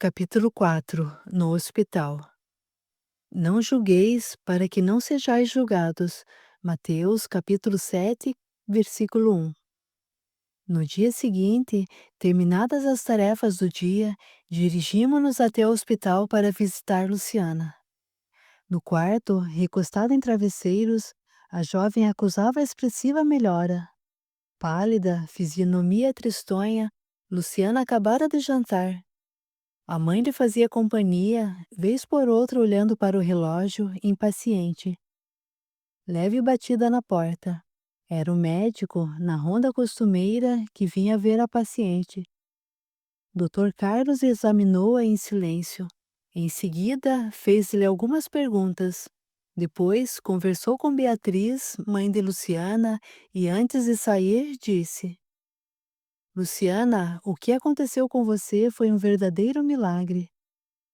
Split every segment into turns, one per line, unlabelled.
Capítulo 4. No hospital. Não julgueis para que não sejais julgados. Mateus capítulo 7, versículo 1. No dia seguinte, terminadas as tarefas do dia, dirigimo-nos até o hospital para visitar Luciana. No quarto, recostada em travesseiros, a jovem acusava a expressiva melhora. Pálida, fisionomia tristonha, Luciana acabara de jantar. A mãe lhe fazia companhia, vez por outra olhando para o relógio, impaciente. Leve batida na porta. Era o médico, na ronda costumeira, que vinha ver a paciente. Dr. Carlos examinou-a em silêncio. Em seguida, fez-lhe algumas perguntas. Depois, conversou com Beatriz, mãe de Luciana, e antes de sair, disse: Luciana, o que aconteceu com você foi um verdadeiro milagre.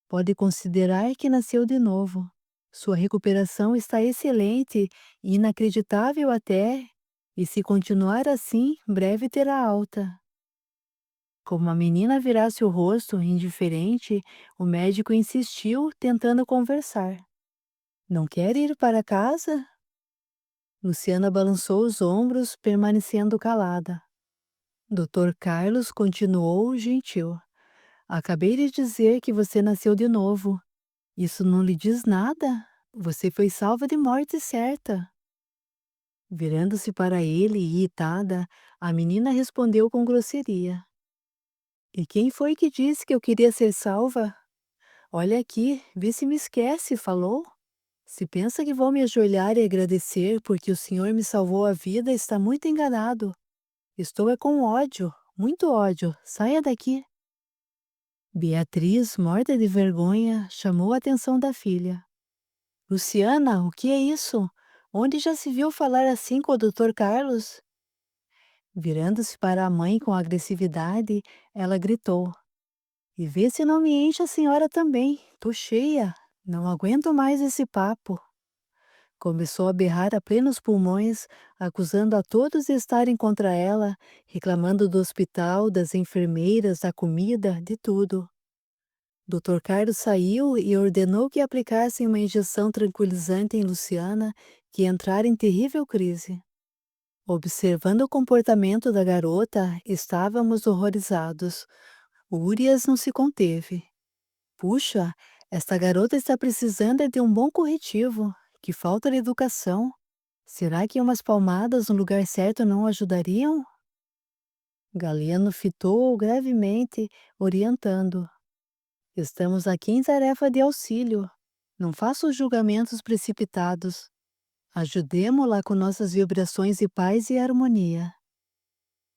Pode considerar que nasceu de novo. Sua recuperação está excelente, inacreditável até, e se continuar assim, breve terá alta. Como a menina virasse o rosto, indiferente, o médico insistiu, tentando conversar. Não quer ir para casa? Luciana balançou os ombros, permanecendo calada. Dr. Carlos continuou gentil. Acabei de dizer que você nasceu de novo. Isso não lhe diz nada? Você foi salva de morte certa. Virando-se para ele, irritada, a menina respondeu com grosseria. E quem foi que disse que eu queria ser salva? Olha aqui, vê se me esquece, falou? Se pensa que vou me ajoelhar e agradecer porque o Senhor me salvou a vida, está muito enganado. Estou é com ódio, muito ódio. Saia daqui. Beatriz, morta de vergonha, chamou a atenção da filha. Luciana, o que é isso? Onde já se viu falar assim com o Dr. Carlos? Virando-se para a mãe com agressividade, ela gritou: E vê se não me enche a senhora também. Tô cheia. Não aguento mais esse papo. Começou a berrar a plenos pulmões, acusando a todos de estarem contra ela, reclamando do hospital, das enfermeiras, da comida, de tudo. Dr. Carlos saiu e ordenou que aplicassem uma injeção tranquilizante em Luciana, que entrara em terrível crise. Observando o comportamento da garota, estávamos horrorizados. Urias não se conteve. Puxa, esta garota está precisando é de um bom corretivo. Que falta de educação. Será que umas palmadas no lugar certo não ajudariam? Galeno fitou-o gravemente, orientando. Estamos aqui em tarefa de auxílio. Não faça julgamentos precipitados. Ajudemo-la com nossas vibrações de paz e harmonia.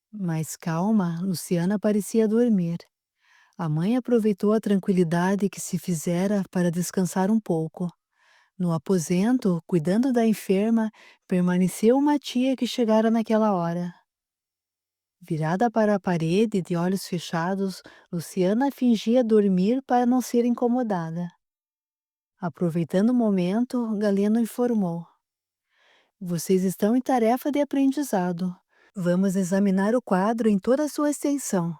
Mas calma, Luciana parecia dormir. A mãe aproveitou a tranquilidade que se fizera para descansar um pouco. No aposento, cuidando da enferma, permaneceu uma tia que chegara naquela hora. Virada para a parede, de olhos fechados, Luciana fingia dormir para não ser incomodada. Aproveitando o momento, Galeno informou. Vocês estão em tarefa de aprendizado. Vamos examinar o quadro em toda a sua extensão.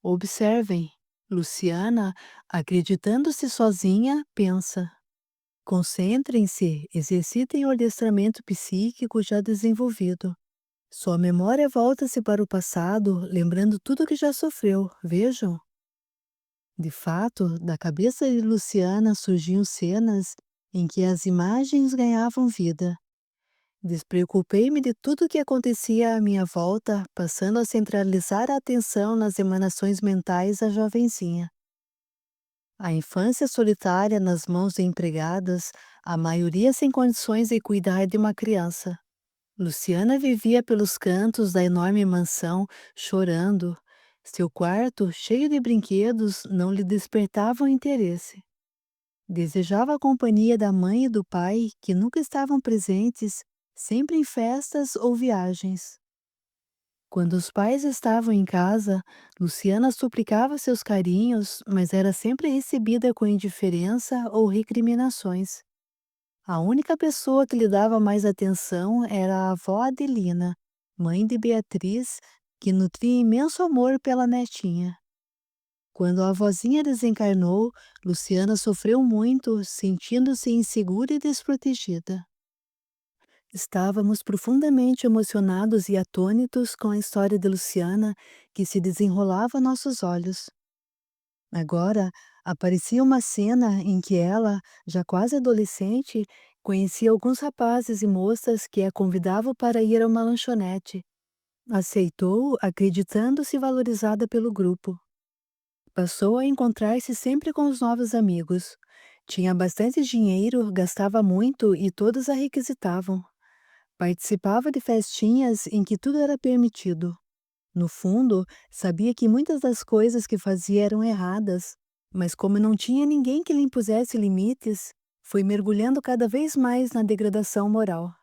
Observem. Luciana, acreditando-se sozinha, pensa. Concentrem-se, exercitem o adestramento psíquico já desenvolvido. Sua memória volta-se para o passado, lembrando tudo que já sofreu, vejam. De fato, da cabeça de Luciana surgiam cenas em que as imagens ganhavam vida. Despreocupei-me de tudo o que acontecia à minha volta, passando a centralizar a atenção nas emanações mentais da jovenzinha. A infância solitária nas mãos de empregadas, a maioria sem condições de cuidar de uma criança. Luciana vivia pelos cantos da enorme mansão, chorando. Seu quarto, cheio de brinquedos, não lhe despertava o interesse. Desejava a companhia da mãe e do pai, que nunca estavam presentes, sempre em festas ou viagens. Quando os pais estavam em casa, Luciana suplicava seus carinhos, mas era sempre recebida com indiferença ou recriminações. A única pessoa que lhe dava mais atenção era a avó Adelina, mãe de Beatriz, que nutria imenso amor pela netinha. Quando a avózinha desencarnou, Luciana sofreu muito, sentindo-se insegura e desprotegida. Estávamos profundamente emocionados e atônitos com a história de Luciana, que se desenrolava a nossos olhos. Agora, aparecia uma cena em que ela, já quase adolescente, conhecia alguns rapazes e moças que a convidavam para ir a uma lanchonete. Aceitou, acreditando-se valorizada pelo grupo. Passou a encontrar-se sempre com os novos amigos. Tinha bastante dinheiro, gastava muito e todos a requisitavam. Participava de festinhas em que tudo era permitido. No fundo, sabia que muitas das coisas que fazia eram erradas, mas como não tinha ninguém que lhe impusesse limites, foi mergulhando cada vez mais na degradação moral.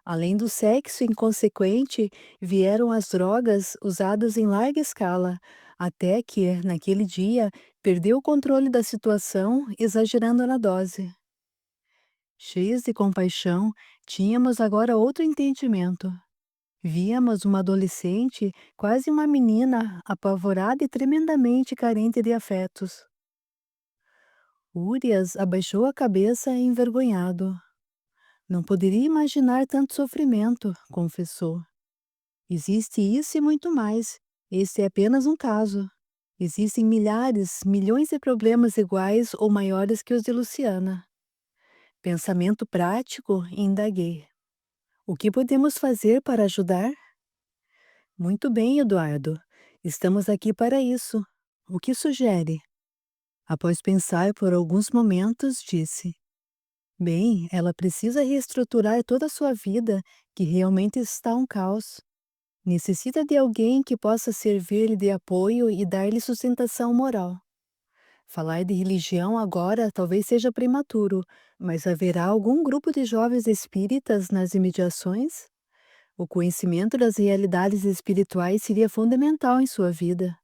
Além do sexo inconsequente, vieram as drogas usadas em larga escala, até que, naquele dia, perdeu o controle da situação, exagerando na dose. Cheios de compaixão, tínhamos agora outro entendimento. Víamos uma adolescente, quase uma menina, apavorada e tremendamente carente de afetos. Urias abaixou a cabeça envergonhado. Não poderia imaginar tanto sofrimento, confessou. Existe isso e muito mais. Esse é apenas um caso. Existem milhares, milhões de problemas iguais ou maiores que os de Luciana. Pensamento prático, indaguei. O que podemos fazer para ajudar? Muito bem, Eduardo. Estamos aqui para isso. O que sugere? Após pensar por alguns momentos, disse: Bem, ela precisa reestruturar toda a sua vida, que realmente está um caos. Necessita de alguém que possa servir-lhe de apoio e dar-lhe sustentação moral. Falar de religião agora talvez seja prematuro, mas haverá algum grupo de jovens espíritas nas imediações? O conhecimento das realidades espirituais seria fundamental em sua vida.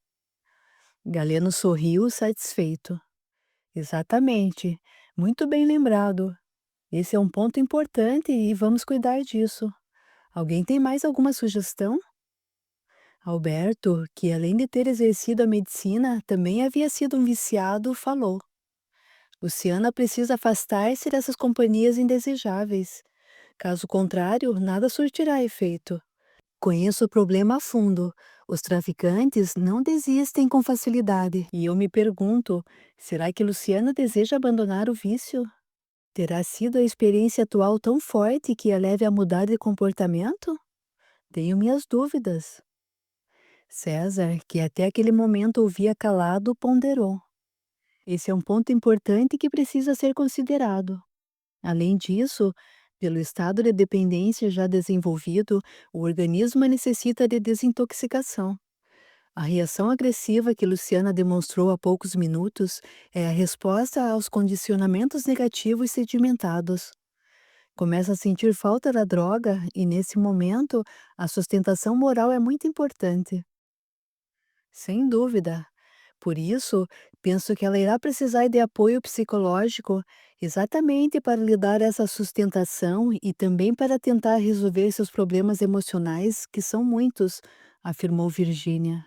Galeno sorriu satisfeito. Exatamente. Muito bem lembrado. Esse é um ponto importante e vamos cuidar disso. Alguém tem mais alguma sugestão? Alberto, que além de ter exercido a medicina, também havia sido um viciado, falou. Luciana precisa afastar-se dessas companhias indesejáveis. Caso contrário, nada surtirá efeito. Conheço o problema a fundo. Os traficantes não desistem com facilidade. E eu me pergunto, será que Luciana deseja abandonar o vício? Terá sido a experiência atual tão forte que a leve a mudar de comportamento? Tenho minhas dúvidas. César, que até aquele momento ouvia calado, ponderou. Esse é um ponto importante que precisa ser considerado. Além disso, pelo estado de dependência já desenvolvido, o organismo necessita de desintoxicação. A reação agressiva que Luciana demonstrou há poucos minutos é a resposta aos condicionamentos negativos sedimentados. Começa a sentir falta da droga e, nesse momento, a sustentação moral é muito importante. Sem dúvida. Por isso, penso que ela irá precisar de apoio psicológico exatamente para lhe dar essa sustentação e também para tentar resolver seus problemas emocionais, que são muitos, afirmou Virgínia.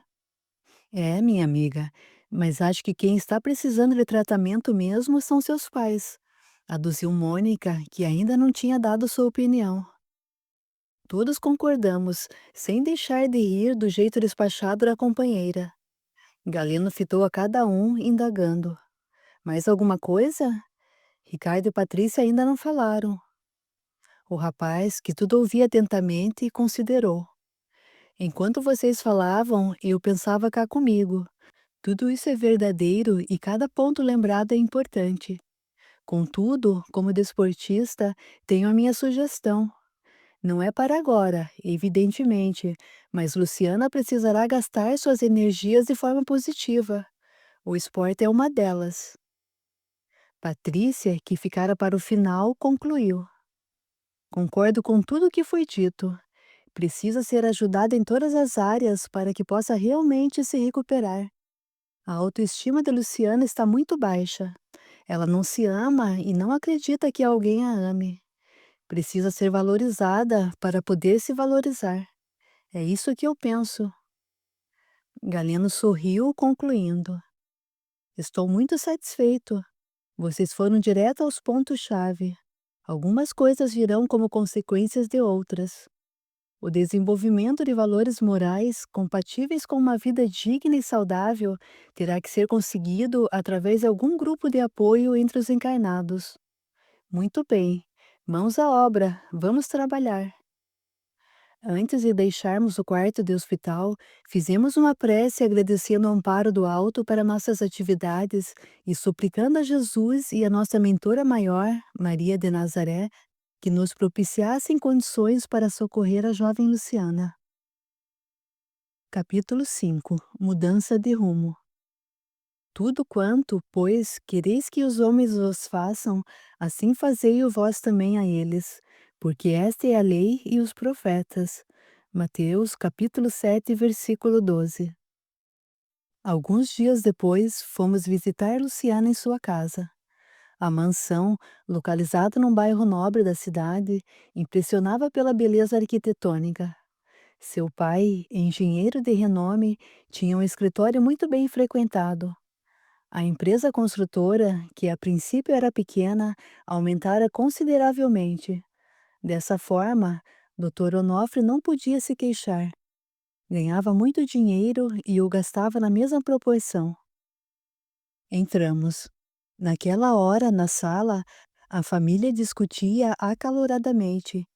É, minha amiga, mas acho que quem está precisando de tratamento mesmo são seus pais, aduziu Mônica, que ainda não tinha dado sua opinião. Todos concordamos, sem deixar de rir do jeito despachado da companheira. Galeno fitou a cada um, indagando. Mais alguma coisa? Ricardo e Patrícia ainda não falaram. O rapaz, que tudo ouvia atentamente, considerou. Enquanto vocês falavam, eu pensava cá comigo. Tudo isso é verdadeiro e cada ponto lembrado é importante. Contudo, como desportista, tenho a minha sugestão. Não é para agora, evidentemente, mas Luciana precisará gastar suas energias de forma positiva. O esporte é uma delas. Patrícia, que ficara para o final, concluiu. Concordo com tudo o que foi dito. Precisa ser ajudada em todas as áreas para que possa realmente se recuperar. A autoestima de Luciana está muito baixa. Ela não se ama e não acredita que alguém a ame. Precisa ser valorizada para poder se valorizar. É isso que eu penso. Galeno sorriu, concluindo. Estou muito satisfeito. Vocês foram direto aos pontos-chave. Algumas coisas virão como consequências de outras. O desenvolvimento de valores morais compatíveis com uma vida digna e saudável terá que ser conseguido através de algum grupo de apoio entre os encarnados. Muito bem, mãos à obra, vamos trabalhar. Antes de deixarmos o quarto de hospital, fizemos uma prece agradecendo o amparo do alto para nossas atividades e suplicando a Jesus e a nossa mentora maior, Maria de Nazaré, que nos propiciassem condições para socorrer a jovem Luciana. Capítulo 5. Mudança de rumo. Tudo quanto, pois, quereis que os homens vos façam, assim fazei-o vós também a eles, porque esta é a lei e os profetas. Mateus, capítulo 7, versículo 12. Alguns dias depois, fomos visitar Luciana em sua casa. A mansão, localizada num bairro nobre da cidade, impressionava pela beleza arquitetônica. Seu pai, engenheiro de renome, tinha um escritório muito bem frequentado. A empresa construtora, que a princípio era pequena, aumentara consideravelmente. Dessa forma, Dr. Onofre não podia se queixar. Ganhava muito dinheiro e o gastava na mesma proporção. Entramos. Naquela hora, na sala, a família discutia acaloradamente.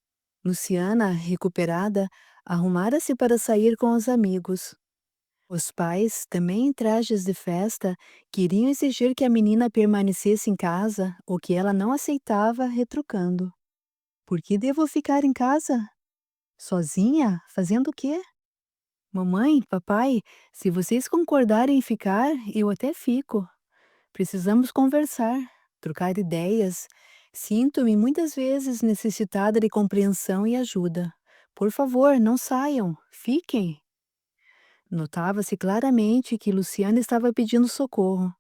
Luciana, recuperada, arrumara-se para sair com os amigos. Os pais, também em trajes de festa, queriam exigir que a menina permanecesse em casa, o que ela não aceitava, retrucando. Por que devo ficar em casa? Sozinha? Fazendo o quê? Mamãe, papai, se vocês concordarem em ficar, eu até fico. Precisamos conversar, trocar ideias. Sinto-me muitas vezes necessitada de compreensão e ajuda. Por favor, não saiam, fiquem. Notava-se claramente que Luciana estava pedindo socorro.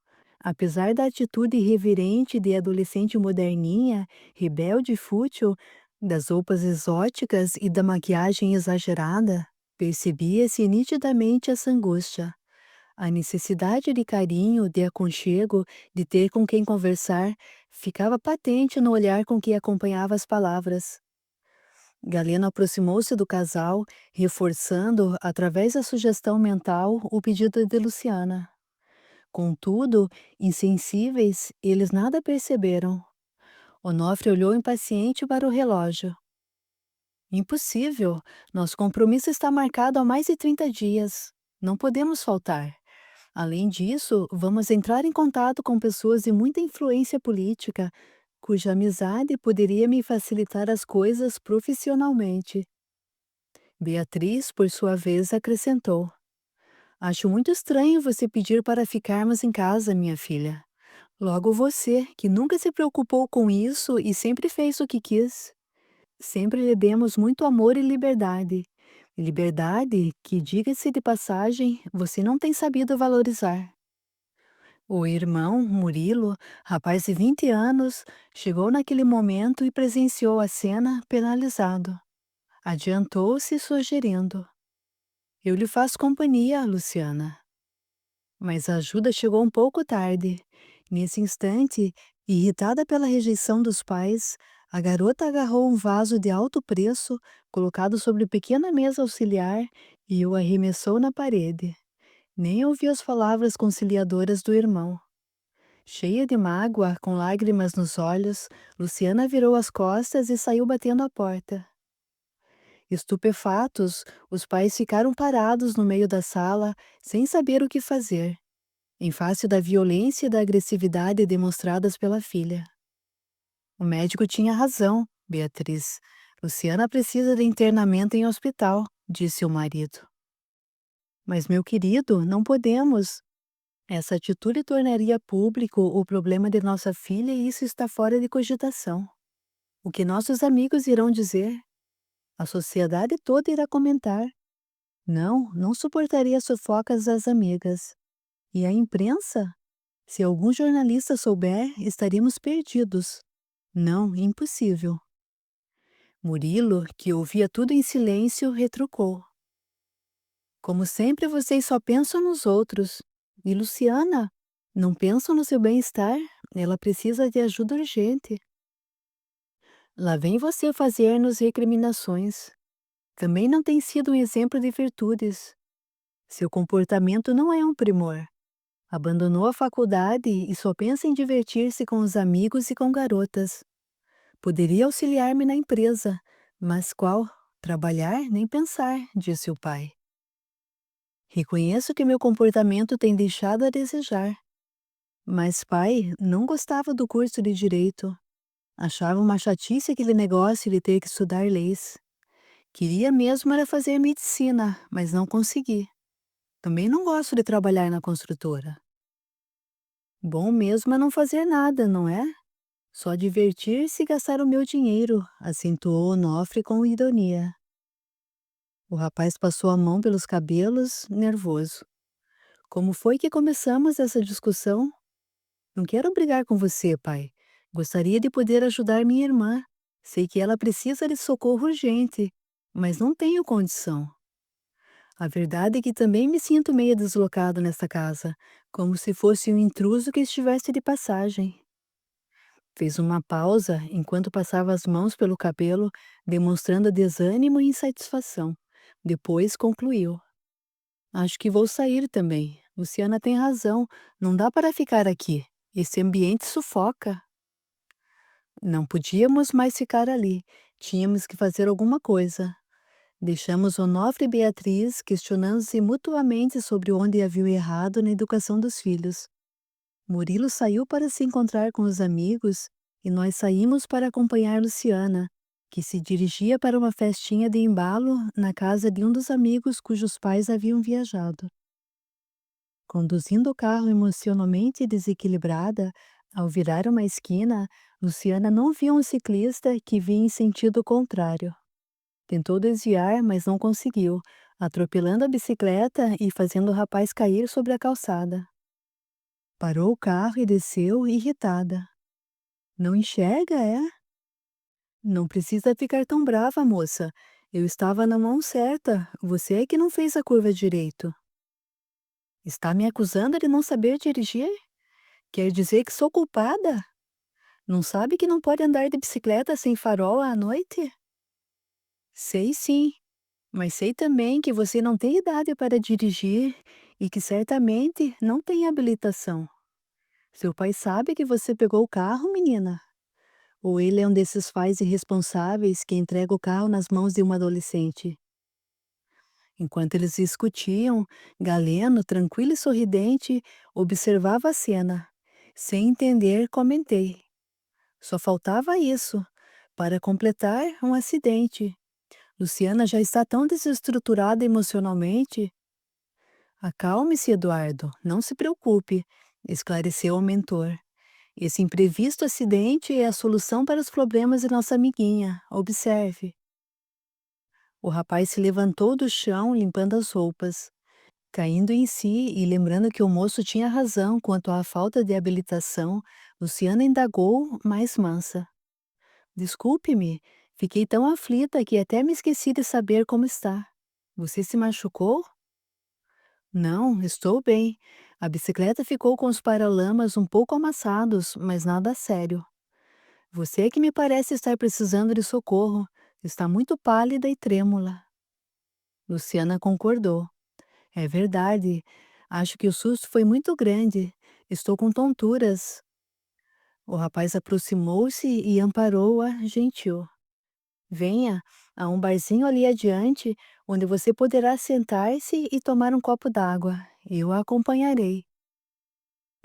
Apesar da atitude irreverente de adolescente moderninha, rebelde e fútil, das roupas exóticas e da maquiagem exagerada, percebia-se nitidamente essa angústia. A necessidade de carinho, de aconchego, de ter com quem conversar, ficava patente no olhar com que acompanhava as palavras. Galeno aproximou-se do casal, reforçando, através da sugestão mental, o pedido de Luciana. Contudo, insensíveis, eles nada perceberam. Onofre olhou impaciente para o relógio. Impossível! Nosso compromisso está marcado há mais de 30 dias. Não podemos faltar. Além disso, vamos entrar em contato com pessoas de muita influência política, cuja amizade poderia me facilitar as coisas profissionalmente. Beatriz, por sua vez, acrescentou: Acho muito estranho você pedir para ficarmos em casa, minha filha. Logo você, que nunca se preocupou com isso e sempre fez o que quis. Sempre lhe demos muito amor e liberdade. Liberdade que, diga-se de passagem, você não tem sabido valorizar. O irmão, Murilo, rapaz de 20 anos, chegou naquele momento e presenciou a cena penalizado. Adiantou-se sugerindo: Eu lhe faço companhia, Luciana. Mas a ajuda chegou um pouco tarde. Nesse instante, irritada pela rejeição dos pais, a garota agarrou um vaso de alto preço, colocado sobre pequena mesa auxiliar, e o arremessou na parede. Nem ouviu as palavras conciliadoras do irmão. Cheia de mágoa, com lágrimas nos olhos, Luciana virou as costas e saiu batendo a porta. Estupefatos, os pais ficaram parados no meio da sala, sem saber o que fazer, em face da violência e da agressividade demonstradas pela filha. O médico tinha razão, Beatriz. Luciana precisa de internamento em hospital, disse o marido. Mas, meu querido, não podemos. Essa atitude tornaria público o problema de nossa filha e isso está fora de cogitação. O que nossos amigos irão dizer? A sociedade toda irá comentar. Não, não suportaria as fofocas das amigas. E a imprensa? Se algum jornalista souber, estaríamos perdidos. Não, impossível. Murilo, que ouvia tudo em silêncio, retrucou. Como sempre, vocês só pensam nos outros. E Luciana? Não pensam no seu bem-estar, ela precisa de ajuda urgente. Lá vem você fazer-nos recriminações. Também não tem sido um exemplo de virtudes. Seu comportamento não é um primor. Abandonou a faculdade e só pensa em divertir-se com os amigos e com garotas. Poderia auxiliar-me na empresa, mas qual? Trabalhar? Nem pensar, disse o pai. Reconheço que meu comportamento tem deixado a desejar. Mas pai não gostava do curso de direito. Achava uma chatice aquele negócio de ter que estudar leis. Queria mesmo era fazer medicina, mas não consegui. Também não gosto de trabalhar na construtora. Bom mesmo é não fazer nada, não é? Só divertir-se e gastar o meu dinheiro, acentuou Onofre com ironia. O rapaz passou a mão pelos cabelos, nervoso. Como foi que começamos essa discussão? Não quero brigar com você, pai. Gostaria de poder ajudar minha irmã. Sei que ela precisa de socorro urgente, mas não tenho condição. A verdade é que também me sinto meio deslocado nesta casa, como se fosse um intruso que estivesse de passagem. Fez uma pausa enquanto passava as mãos pelo cabelo, demonstrando desânimo e insatisfação. Depois concluiu: Acho que vou sair também. Luciana tem razão. Não dá para ficar aqui. Esse ambiente sufoca. Não podíamos mais ficar ali. Tínhamos que fazer alguma coisa. Deixamos Onofre e Beatriz questionando-se mutuamente sobre onde haviam errado na educação dos filhos. Murilo saiu para se encontrar com os amigos e nós saímos para acompanhar Luciana, que se dirigia para uma festinha de embalo na casa de um dos amigos cujos pais haviam viajado. Conduzindo o carro emocionalmente desequilibrada, ao virar uma esquina, Luciana não viu um ciclista que vinha em sentido contrário. Tentou desviar, mas não conseguiu, atropelando a bicicleta e fazendo o rapaz cair sobre a calçada. Parou o carro e desceu, irritada. Não enxerga, é? Não precisa ficar tão brava, moça. Eu estava na mão certa. Você é que não fez a curva direito. Está me acusando de não saber dirigir? Quer dizer que sou culpada? Não sabe que não pode andar de bicicleta sem farol à noite? Sei sim, mas sei também que você não tem idade para dirigir e que certamente não tem habilitação. Seu pai sabe que você pegou o carro, menina? Ou ele é um desses pais irresponsáveis que entrega o carro nas mãos de uma adolescente? Enquanto eles discutiam, Galeno, tranquilo e sorridente, observava a cena. Sem entender, comentei. Só faltava isso, para completar um acidente. Luciana já está tão desestruturada emocionalmente. Acalme-se, Eduardo, não se preocupe, esclareceu o mentor. Esse imprevisto acidente é a solução para os problemas de nossa amiguinha. Observe. O rapaz se levantou do chão, limpando as roupas. Caindo em si e lembrando que o moço tinha razão quanto à falta de habilitação, Luciana indagou, mais mansa. Desculpe-me, fiquei tão aflita que até me esqueci de saber como está. Você se machucou? Não, estou bem. A bicicleta ficou com os paralamas um pouco amassados, mas nada sério. Você é que me parece estar precisando de socorro. Está muito pálida e trêmula. Luciana concordou. É verdade. Acho que o susto foi muito grande. Estou com tonturas. O rapaz aproximou-se e amparou-a, gentil. Venha, há um barzinho ali adiante, onde você poderá sentar-se e tomar um copo d'água. Eu a acompanharei.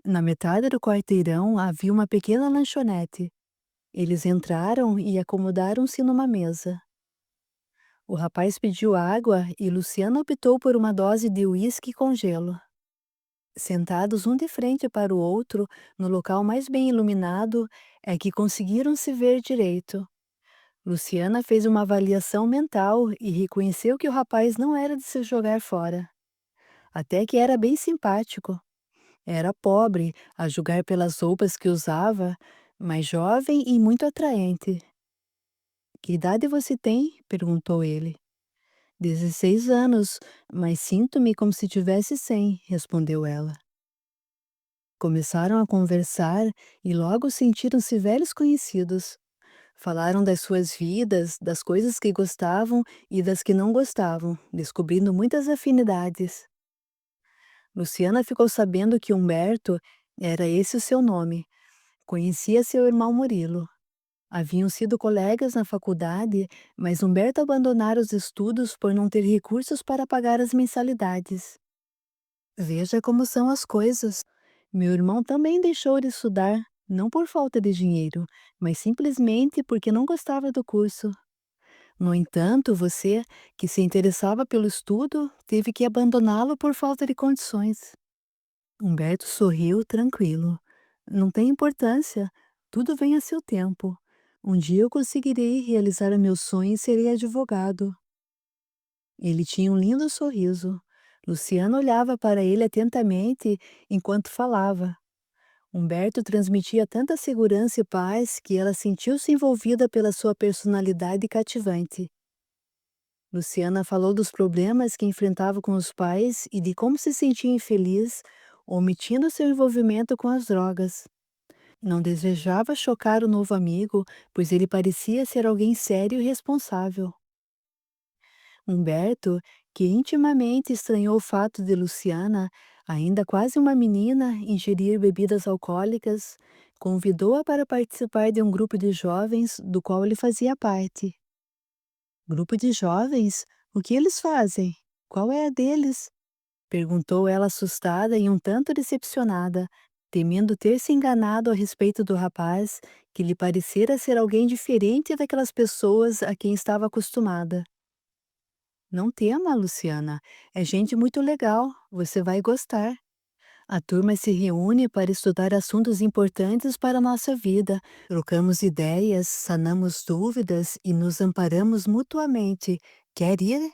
Na metade do quarteirão havia uma pequena lanchonete. Eles entraram e acomodaram-se numa mesa. O rapaz pediu água e Luciana optou por uma dose de uísque com gelo. Sentados um de frente para o outro, no local mais bem iluminado, é que conseguiram se ver direito. Luciana fez uma avaliação mental e reconheceu que o rapaz não era de se jogar fora. Até que era bem simpático. Era pobre, a julgar pelas roupas que usava, mas jovem e muito atraente. Que idade você tem? Perguntou ele. 16 anos, mas sinto-me como se tivesse 100, respondeu ela. Começaram a conversar e logo sentiram-se velhos conhecidos. Falaram das suas vidas, das coisas que gostavam e das que não gostavam, descobrindo muitas afinidades. Luciana ficou sabendo que Humberto era esse o seu nome. Conhecia seu irmão Murilo. Haviam sido colegas na faculdade, mas Humberto abandonara os estudos por não ter recursos para pagar as mensalidades. Veja como são as coisas. Meu irmão também deixou de estudar, não por falta de dinheiro, mas simplesmente porque não gostava do curso. No entanto, você, que se interessava pelo estudo, teve que abandoná-lo por falta de condições. Humberto sorriu tranquilo. Não tem importância, tudo vem a seu tempo. Um dia eu conseguirei realizar o meu sonho e serei advogado. Ele tinha um lindo sorriso. Luciana olhava para ele atentamente enquanto falava. Humberto transmitia tanta segurança e paz que ela sentiu-se envolvida pela sua personalidade cativante. Luciana falou dos problemas que enfrentava com os pais e de como se sentia infeliz, omitindo seu envolvimento com as drogas. Não desejava chocar o novo amigo, pois ele parecia ser alguém sério e responsável. Humberto, que intimamente estranhou o fato de Luciana, ainda quase uma menina, ingerir bebidas alcoólicas, convidou-a para participar de um grupo de jovens do qual ele fazia parte. Grupo de jovens? O que eles fazem? Qual é a deles? Perguntou ela assustada e um tanto decepcionada, temendo ter se enganado a respeito do rapaz, que lhe parecera ser alguém diferente daquelas pessoas a quem estava acostumada. Não tema, Luciana. É gente muito legal. Você vai gostar. A turma se reúne para estudar assuntos importantes para a nossa vida. Trocamos ideias, sanamos dúvidas e nos amparamos mutuamente. Quer ir?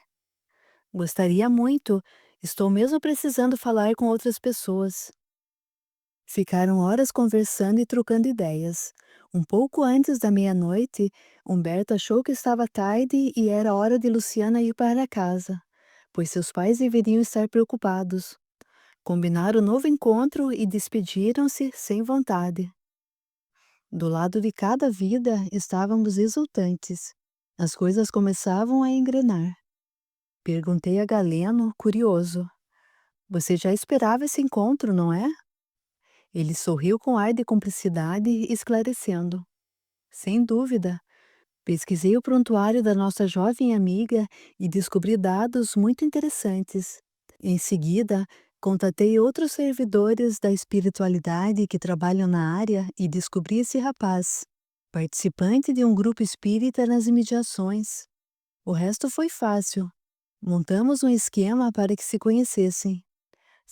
Gostaria muito. Estou mesmo precisando falar com outras pessoas. Ficaram horas conversando e trocando ideias. Um pouco antes da meia-noite, Humberto achou que estava tarde e era hora de Luciana ir para casa, pois seus pais deveriam estar preocupados. Combinaram o novo encontro e despediram-se sem vontade. Do lado de cada vida estávamos exultantes. As coisas começavam a engrenar. Perguntei a Galeno, curioso: Você já esperava esse encontro, não é? Ele sorriu com ar de cumplicidade, esclarecendo: Sem dúvida. Pesquisei o prontuário da nossa jovem amiga e descobri dados muito interessantes. Em seguida, contatei outros servidores da espiritualidade que trabalham na área e descobri esse rapaz, participante de um grupo espírita nas imediações. O resto foi fácil. Montamos um esquema para que se conhecessem.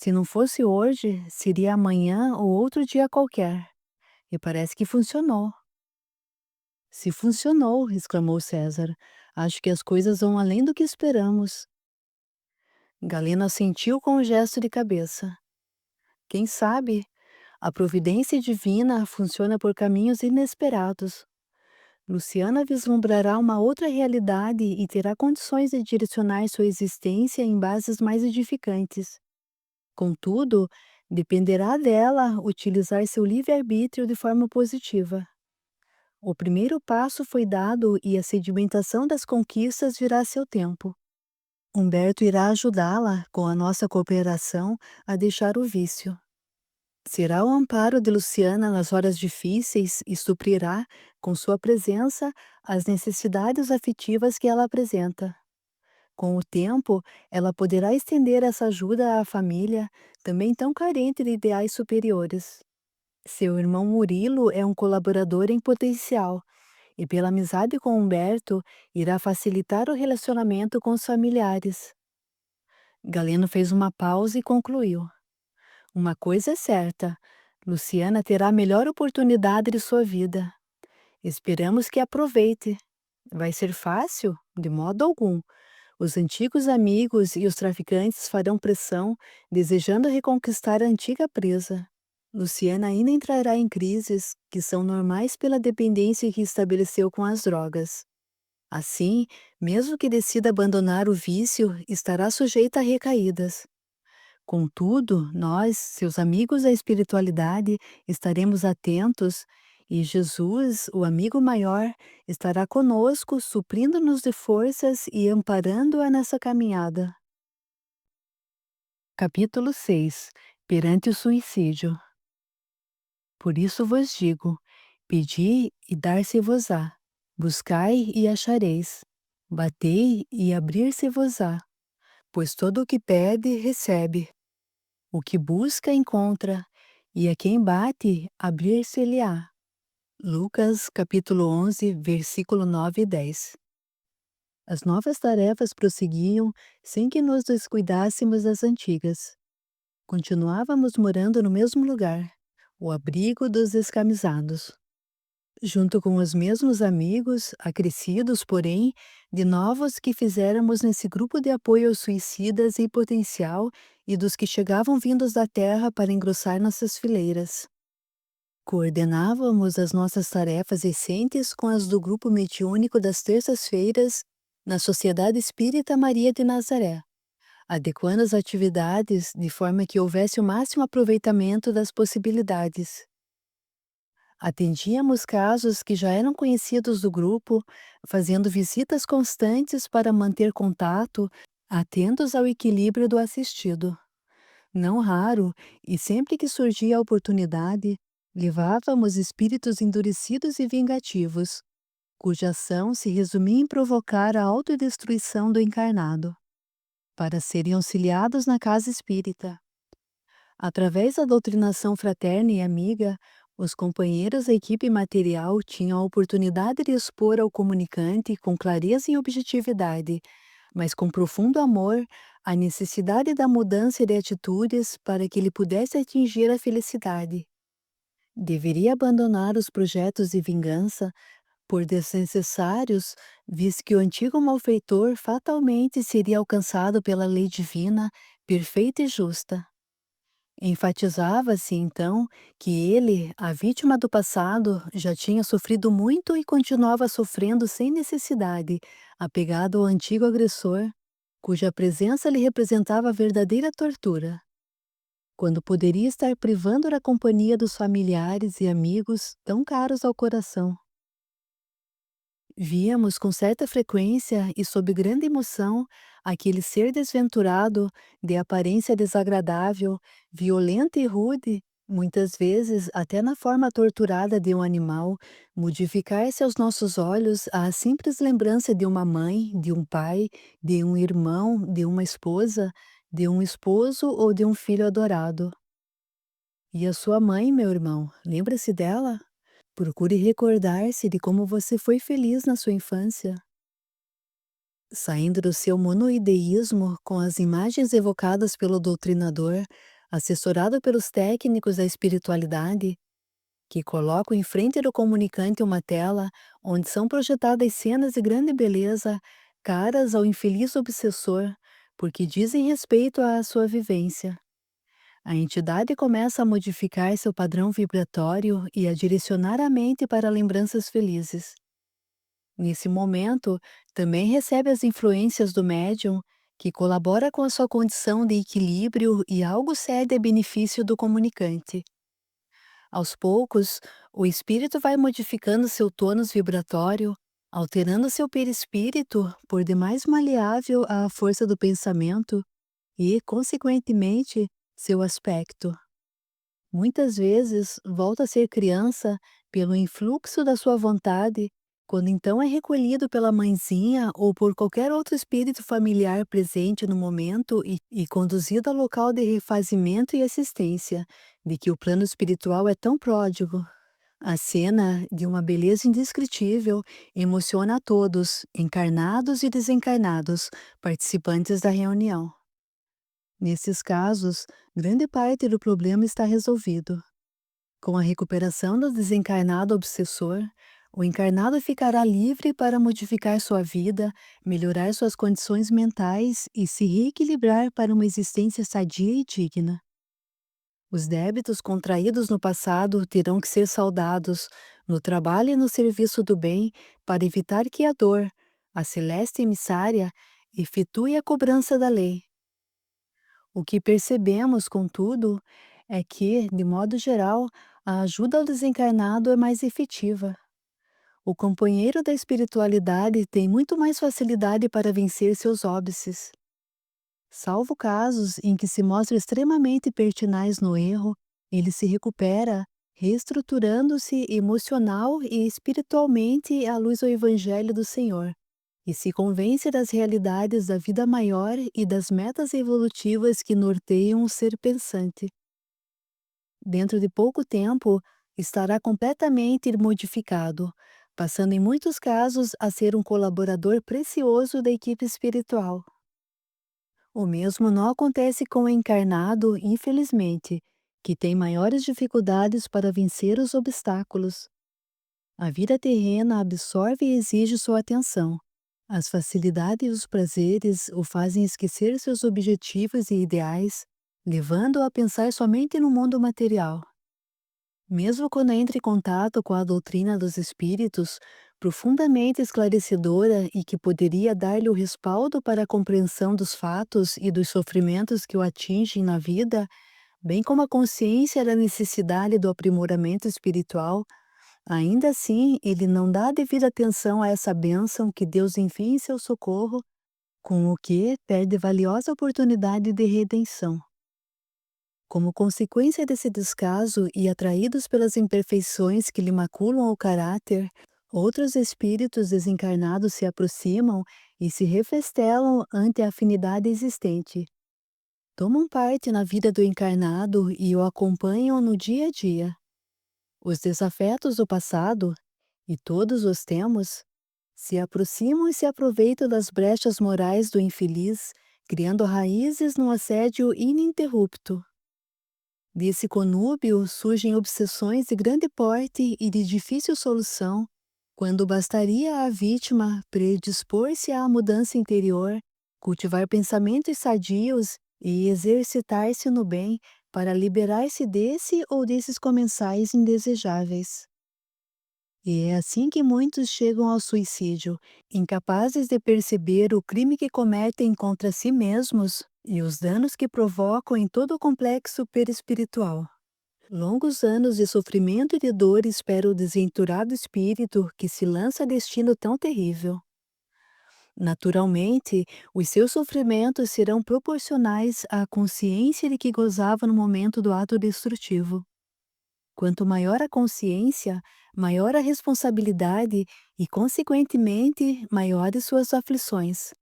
Se não fosse hoje, seria amanhã ou outro dia qualquer. E parece que funcionou. Se funcionou, exclamou César. Acho que as coisas vão além do que esperamos. Galena assentiu com um gesto de cabeça. Quem sabe? A providência divina funciona por caminhos inesperados. Luciana vislumbrará uma outra realidade e terá condições de direcionar sua existência em bases mais edificantes. Contudo, dependerá dela utilizar seu livre-arbítrio de forma positiva. O primeiro passo foi dado e a sedimentação das conquistas virá a seu tempo. Humberto irá ajudá-la, com a nossa cooperação, a deixar o vício. Será o amparo de Luciana nas horas difíceis e suprirá, com sua presença, as necessidades afetivas que ela apresenta. Com o tempo, ela poderá estender essa ajuda à família, também tão carente de ideais superiores. Seu irmão Murilo é um colaborador em potencial e, pela amizade com Humberto, irá facilitar o relacionamento com os familiares. Galeno fez uma pausa e concluiu: Uma coisa é certa, Luciana terá a melhor oportunidade de sua vida. Esperamos que aproveite. Vai ser fácil? De modo algum. Os antigos amigos e os traficantes farão pressão, desejando reconquistar a antiga presa. Luciana ainda entrará em crises que são normais pela dependência que estabeleceu com as drogas. Assim, mesmo que decida abandonar o vício, estará sujeita a recaídas. Contudo, nós, seus amigos da espiritualidade, estaremos atentos e Jesus, o amigo maior, estará conosco, suprindo-nos de forças e amparando-a nessa caminhada. Capítulo 6. Perante o suicídio. Por isso vos digo: pedi e dar-se-vos-á, buscai e achareis, batei e abrir-se-vos-á, pois todo o que pede, recebe, o que busca, encontra, e a quem bate, abrir-se-lhe-á. Lucas capítulo 11, versículo 9 e 10. As novas tarefas prosseguiam sem que nos descuidássemos das antigas. Continuávamos morando no mesmo lugar, o abrigo dos descamisados. Junto com os mesmos amigos, acrescidos, porém, de novos que fizéramos nesse grupo de apoio aos suicidas em potencial e dos que chegavam vindos da terra para engrossar nossas fileiras. Coordenávamos as nossas tarefas recentes com as do grupo mediúnico das terças-feiras na Sociedade Espírita Maria de Nazaré, adequando as atividades de forma que houvesse o máximo aproveitamento das possibilidades. Atendíamos casos que já eram conhecidos do grupo, fazendo visitas constantes para manter contato, atentos ao equilíbrio do assistido. Não raro, e sempre que surgia a oportunidade, levávamos espíritos endurecidos e vingativos, cuja ação se resumia em provocar a autodestruição do encarnado, para serem auxiliados na casa espírita. Através da doutrinação fraterna e amiga, os companheiros da equipe material tinham a oportunidade de expor ao comunicante com clareza e objetividade, mas com profundo amor, a necessidade da mudança de atitudes para que ele pudesse atingir a felicidade. Deveria abandonar os projetos de vingança por desnecessários, visto que o antigo malfeitor fatalmente seria alcançado pela lei divina, perfeita e justa. Enfatizava-se, então, que ele, a vítima do passado, já tinha sofrido muito e continuava sofrendo sem necessidade, apegado ao antigo agressor, cuja presença lhe representava verdadeira tortura, quando poderia estar privando da companhia dos familiares e amigos tão caros ao coração. Víamos com certa frequência e sob grande emoção aquele ser desventurado, de aparência desagradável, violento e rude, muitas vezes até na forma torturada de um animal, modificar-se aos nossos olhos à simples lembrança de uma mãe, de um pai, de um irmão, de uma esposa, de um esposo ou de um filho adorado. E a sua mãe, meu irmão, lembra-se dela? Procure recordar-se de como você foi feliz na sua infância. Saindo do seu monoideísmo com as imagens evocadas pelo doutrinador, assessorado pelos técnicos da espiritualidade, que colocam em frente do comunicante uma tela onde são projetadas cenas de grande beleza, caras ao infeliz obsessor, porque dizem respeito à sua vivência. A entidade começa a modificar seu padrão vibratório e a direcionar a mente para lembranças felizes. Nesse momento, também recebe as influências do médium, que colabora com a sua condição de equilíbrio e algo cede a benefício do comunicante. Aos poucos, o espírito vai modificando seu tônus vibratório, alterando seu perispírito por demais maleável à força do pensamento e, consequentemente, seu aspecto. Muitas vezes volta a ser criança pelo influxo da sua vontade, quando então é recolhido pela mãezinha ou por qualquer outro espírito familiar presente no momento e conduzido ao local de refazimento e assistência, de que o plano espiritual é tão pródigo. A cena, de uma beleza indescritível, emociona a todos, encarnados e desencarnados, participantes da reunião. Nesses casos, grande parte do problema está resolvido. Com a recuperação do desencarnado obsessor, o encarnado ficará livre para modificar sua vida, melhorar suas condições mentais e se reequilibrar para uma existência sadia e digna. Os débitos contraídos no passado terão que ser saldados, no trabalho e no serviço do bem, para evitar que a dor, a celeste emissária, efetue a cobrança da lei. O que percebemos, contudo, é que, de modo geral, a ajuda ao desencarnado é mais efetiva. O companheiro da espiritualidade tem muito mais facilidade para vencer seus óbices. Salvo casos em que se mostra extremamente pertinaz no erro, ele se recupera, reestruturando-se emocional e espiritualmente à luz do Evangelho do Senhor, e se convence das realidades da vida maior e das metas evolutivas que norteiam o ser pensante. Dentro de pouco tempo, estará completamente modificado, passando em muitos casos a ser um colaborador precioso da equipe espiritual. O mesmo não acontece com o encarnado, infelizmente, que tem maiores dificuldades para vencer os obstáculos. A vida terrena absorve e exige sua atenção. As facilidades e os prazeres o fazem esquecer seus objetivos e ideais, levando-o a pensar somente no mundo material. Mesmo quando entra em contato com a doutrina dos espíritos, profundamente esclarecedora e que poderia dar-lhe o respaldo para a compreensão dos fatos e dos sofrimentos que o atingem na vida, bem como a consciência da necessidade do aprimoramento espiritual, ainda assim ele não dá a devida atenção a essa bênção que Deus envia em seu socorro, com o que perde valiosa oportunidade de redenção. Como consequência desse descaso e atraídos pelas imperfeições que lhe maculam o caráter, outros espíritos desencarnados se aproximam e se refestelam ante a afinidade existente. Tomam parte na vida do encarnado e o acompanham no dia a dia. Os desafetos do passado, e todos os temos, se aproximam e se aproveitam das brechas morais do infeliz, criando raízes num assédio ininterrupto. Desse conúbio surgem obsessões de grande porte e de difícil solução, quando bastaria à vítima predispor-se à mudança interior, cultivar pensamentos sadios e exercitar-se no bem para liberar-se desse ou desses comensais indesejáveis. E é assim que muitos chegam ao suicídio, incapazes de perceber o crime que cometem contra si mesmos e os danos que provocam em todo o complexo perispiritual. Longos anos de sofrimento e de dor espera o desventurado espírito que se lança a destino tão terrível. Naturalmente, os seus sofrimentos serão proporcionais à consciência de que gozava no momento do ato destrutivo. Quanto maior a consciência, maior a responsabilidade e, consequentemente, maiores suas aflições.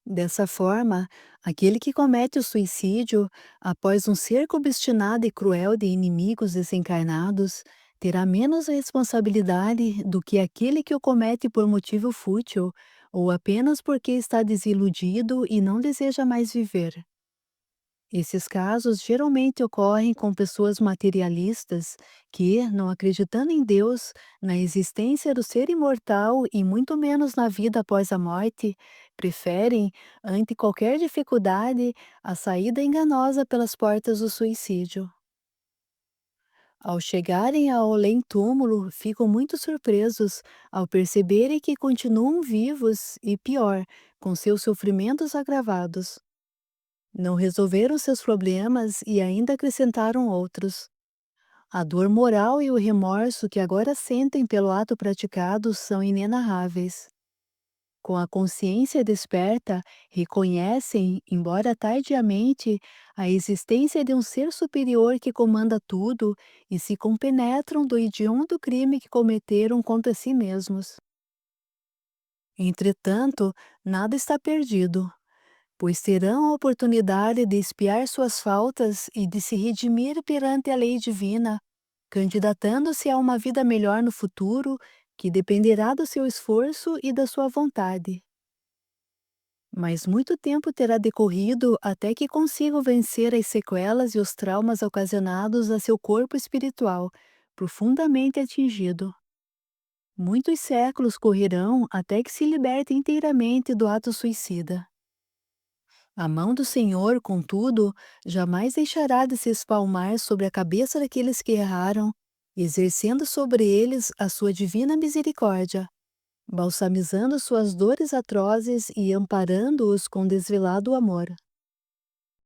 Dessa forma, aquele que comete o suicídio, após um cerco obstinado e cruel de inimigos desencarnados, terá menos responsabilidade do que aquele que o comete por motivo fútil ou apenas porque está desiludido e não deseja mais viver. Esses casos geralmente ocorrem com pessoas materialistas que, não acreditando em Deus, na existência do ser imortal e muito menos na vida após a morte, preferem, ante qualquer dificuldade, a saída enganosa pelas portas do suicídio. Ao chegarem ao além-túmulo, ficam muito surpresos ao perceberem que continuam vivos e, pior, com seus sofrimentos agravados. Não resolveram seus problemas e ainda acrescentaram outros. A dor moral e o remorso que agora sentem pelo ato praticado são inenarráveis. Com a consciência desperta, reconhecem, embora tardiamente, a existência de um ser superior que comanda tudo e se compenetram do hediondo crime que cometeram contra si mesmos. Entretanto, nada está perdido, pois terão a oportunidade de expiar suas faltas e de se redimir perante a lei divina, candidatando-se a uma vida melhor no futuro, que dependerá do seu esforço e da sua vontade. Mas muito tempo terá decorrido até que consigam vencer as sequelas e os traumas ocasionados a seu corpo espiritual, profundamente atingido. Muitos séculos correrão até que se libertem inteiramente do ato suicida. A mão do Senhor, contudo, jamais deixará de se espalmar sobre a cabeça daqueles que erraram, exercendo sobre eles a sua divina misericórdia, balsamizando suas dores atrozes e amparando-os com desvelado amor.